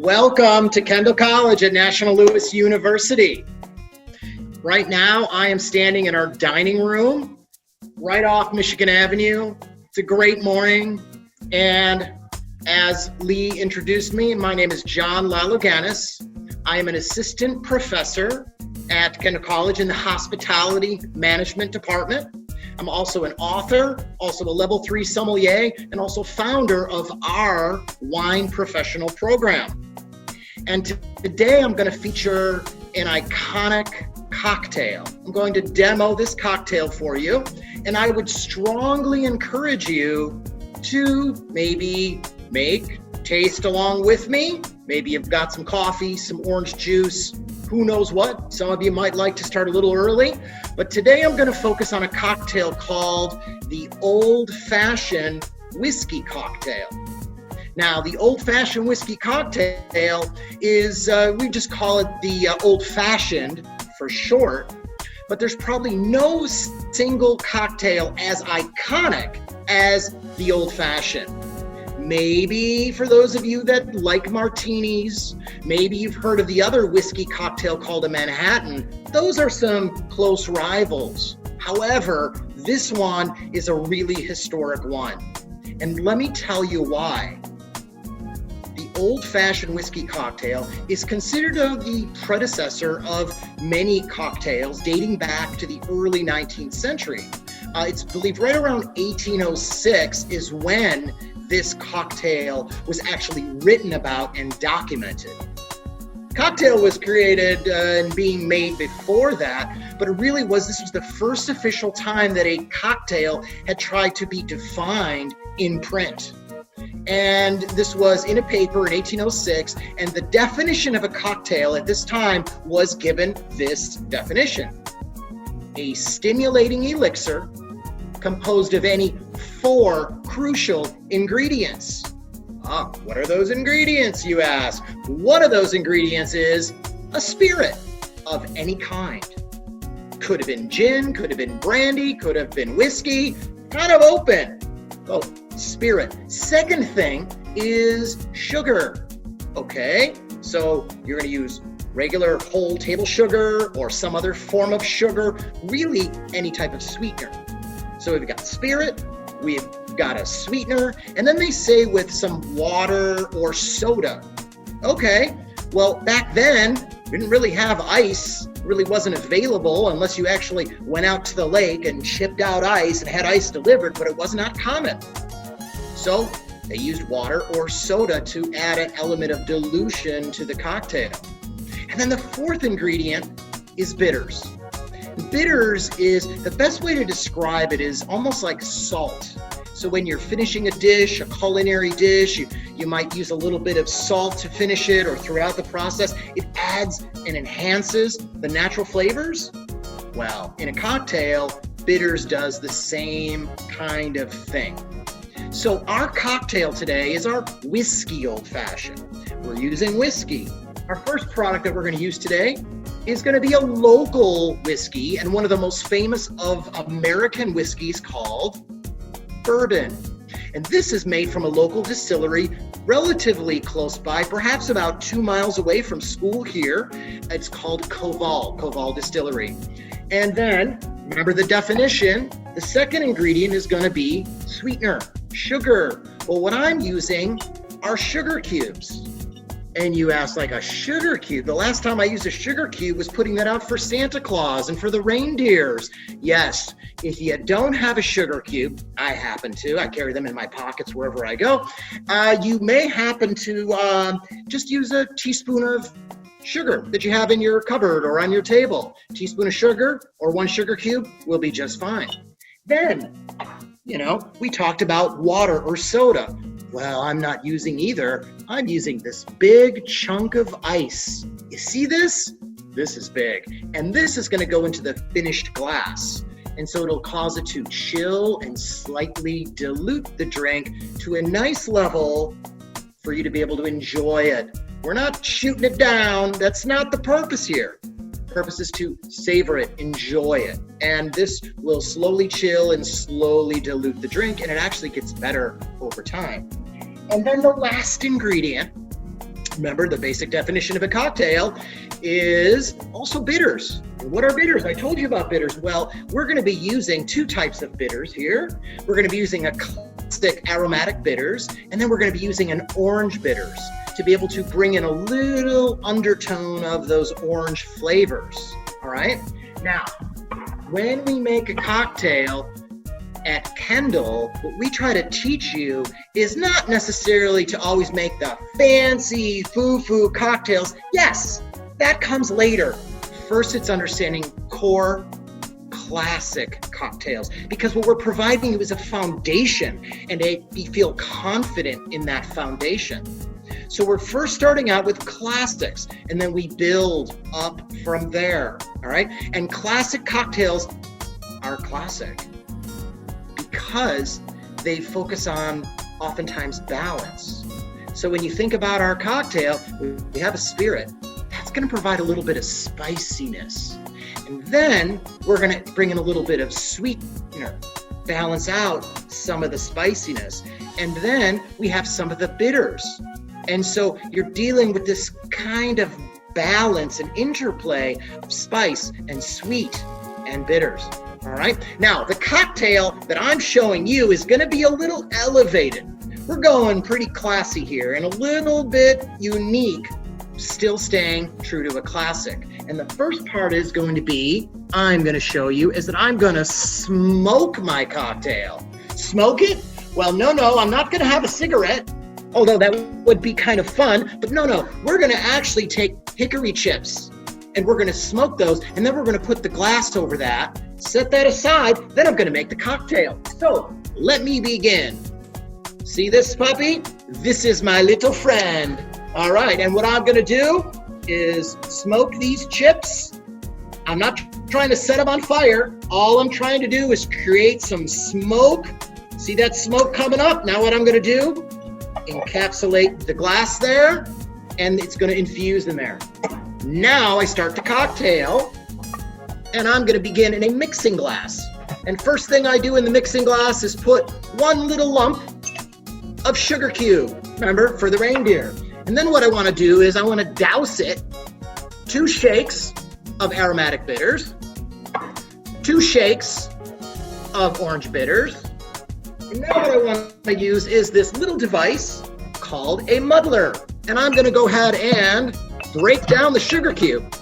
Welcome to Kendall College at National Louis University. Right now, I am standing in our dining room right off Michigan Avenue. It's a great morning, and as Lee introduced me, my name is John Laloganes. I am an assistant professor at Kendall College in the Hospitality Management Department. I'm also an author, also a level 3 sommelier, and also founder of our wine professional program. And today I'm going to feature an iconic cocktail. I'm going to demo this cocktail for you, and I would strongly encourage you to maybe taste along with me. Maybe you've got some coffee, some orange juice, who knows what. Some of you might like to start a little early, but today I'm going to focus on a cocktail called the old-fashioned whiskey cocktail. Now, the old-fashioned whiskey cocktail is, we just call it the old-fashioned for short, but there's probably no single cocktail as iconic as the old-fashioned. Maybe for those of you that like martinis, maybe you've heard of the other whiskey cocktail called a Manhattan. Those are some close rivals. However, this one is a really historic one. And let me tell you why. The old-fashioned whiskey cocktail is considered the predecessor of many cocktails dating back to the early 19th century. It's believed right around 1806 is when this cocktail was actually written about and documented. Cocktail was created and being made before that, but this was the first official time that a cocktail had tried to be defined in print. And this was in a paper in 1806, and the definition of a cocktail at this time was given this definition: a stimulating elixir composed of any 4 crucial ingredients. What are those ingredients, you ask? One of those ingredients is a spirit of any kind. Could have been gin, could have been brandy, could have been whiskey, kind of open. Oh, spirit. Second thing is sugar. Okay, so you're going to use regular whole table sugar or some other form of sugar, really any type of sweetener. So we've got spirit, we've got a sweetener, and then they say with some water or soda. Okay, well, back then, we didn't really have ice, really wasn't available unless you actually went out to the lake and shipped out ice and had ice delivered, but it was not common. So they used water or soda to add an element of dilution to the cocktail. And then the fourth ingredient is bitters. Bitters is, the best way to describe it is almost like salt. So when you're finishing a dish, a culinary dish, you might use a little bit of salt to finish it, or throughout the process, it adds and enhances the natural flavors. Well, in a cocktail, bitters does the same kind of thing. So our cocktail today is our whiskey old-fashioned. We're using whiskey. Our first product that we're going to use today is going to be a local whiskey, and one of the most famous of American whiskeys called bourbon. And this is made from a local distillery relatively close by, perhaps about 2 miles away from school here. It's called Koval Distillery. And then, remember the definition, the second ingredient is going to be sweetener, sugar. Well, what I'm using are sugar cubes. And you ask, like, a sugar cube? The last time I used a sugar cube was putting that out for Santa Claus and for the reindeers. Yes, if you don't have a sugar cube, I happen to, I carry them in my pockets wherever I go, you may happen to just use a teaspoon of sugar that you have in your cupboard or on your table. Teaspoon of sugar or 1 sugar cube will be just fine. Then, we talked about water or soda. Well, I'm not using either. I'm using this big chunk of ice. You see this? This is big. And this is going to go into the finished glass. And so it'll cause it to chill and slightly dilute the drink to a nice level for you to be able to enjoy it. We're not shooting it down. That's not the purpose here. The purpose is to savor it, enjoy it. And this will slowly chill and slowly dilute the drink, and it actually gets better over time. And then the last ingredient Remember, the basic definition of a cocktail is also bitters. And what are bitters? I told you about bitters. Well, we're going to be using two types of bitters here. We're going to be using a classic aromatic bitters, and then we're going to be using an orange bitters to be able to bring in a little undertone of those orange flavors. All right? Now, when we make a cocktail at Kendall, what we try to teach you is not necessarily to always make the fancy foo-foo cocktails. Yes, that comes later. First, it's understanding core classic cocktails, because what we're providing you is a foundation, and we feel confident in that foundation. So we're first starting out with classics, and then we build up from there, all right? And classic cocktails are classic because they focus on oftentimes balance. So when you think about our cocktail, we have a spirit. That's going to provide a little bit of spiciness. And then we're going to bring in a little bit of sweetener, balance out some of the spiciness. And then we have some of the bitters. And so you're dealing with this kind of balance and interplay of spice and sweet and bitters. All right. Now, the cocktail that I'm showing you is going to be a little elevated. We're going pretty classy here and a little bit unique, still staying true to a classic. And the first part is going to be, I'm going to show you, is that I'm going to smoke my cocktail. Smoke it? Well, no, I'm not going to have a cigarette, although that would be kind of fun. But no, we're going to actually take hickory chips and we're going to smoke those, and then we're going to put the glass over that, set that aside, then I'm going to make the cocktail. So let me begin. See this puppy? This is my little friend. All right, and what I'm going to do is smoke these chips. I'm not trying to set them on fire. All I'm trying to do is create some smoke. See that smoke coming up? Now what I'm going to do, encapsulate the glass there, and it's going to infuse in there. Now I start the cocktail, and I'm going to begin in a mixing glass. And first thing I do in the mixing glass is put one little lump of sugar cube, remember, for the reindeer. And then what I want to do is I want to douse it, 2 shakes of aromatic bitters, 2 shakes of orange bitters. And now what I want to use is this little device called a muddler. And I'm going to go ahead and break down the sugar cube.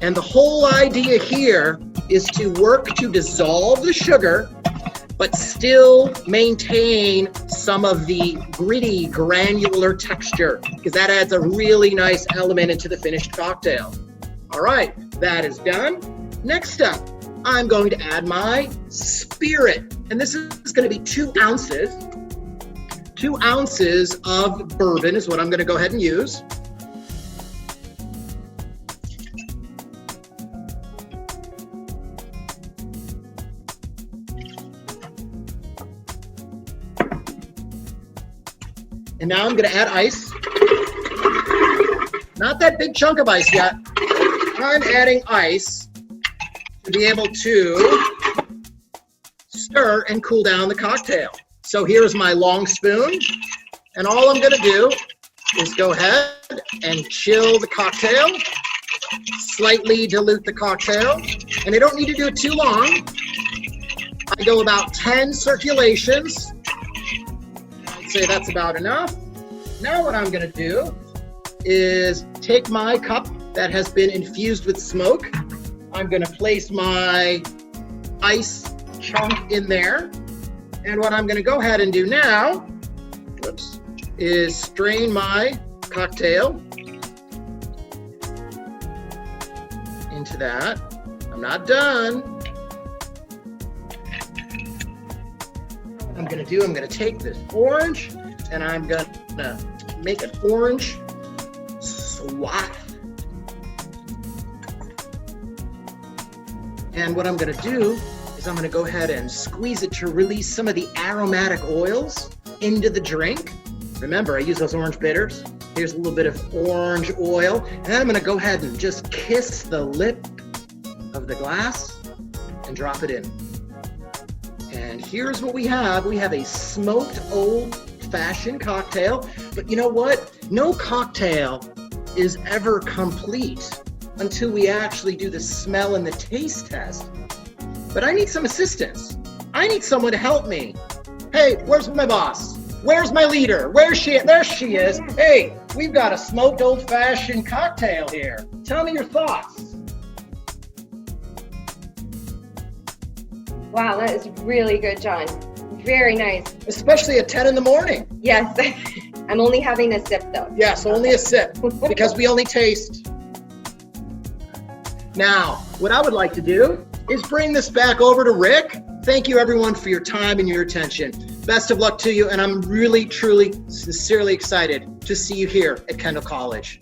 And the whole idea here is to work to dissolve the sugar, but still maintain some of the gritty, granular texture, because that adds a really nice element into the finished cocktail. All right, that is done. Next up, I'm going to add my spirit. And this is going to be 2 ounces. 2 ounces of bourbon is what I'm going to go ahead and use. And now I'm going to add ice. Not that big chunk of ice yet. I'm adding ice to be able to stir and cool down the cocktail. So here's my long spoon. And all I'm going to do is go ahead and chill the cocktail, slightly dilute the cocktail. And I don't need to do it too long. I go about 10 circulations. Say that's about enough. Now what I'm going to do is take my cup that has been infused with smoke. I'm going to place my ice chunk in there. And what I'm going to go ahead and do now, is strain my cocktail into that. I'm not done. I'm going to take this orange and I'm going to make an orange swath. And what I'm going to do is I'm going to go ahead and squeeze it to release some of the aromatic oils into the drink. Remember, I use those orange bitters. Here's a little bit of orange oil. And then I'm going to go ahead and just kiss the lip of the glass and drop it in. And here's what we have. We have a smoked Old old-fashioned cocktail. But you know what? No cocktail is ever complete until we actually do the smell and the taste test. But I need some assistance. I need someone to help me. Hey, where's my boss? Where's my leader? Where's she? There she is. Hey, we've got a smoked old-fashioned cocktail here. Tell me your thoughts. Wow, that is really good, John. Very nice. Especially at 10 in the morning. Yes, I'm only having a sip though. Yes, only a sip, because we only taste. Now, what I would like to do is bring this back over to Rick. Thank you everyone for your time and your attention. Best of luck to you, and I'm really, truly, sincerely excited to see you here at Kendall College.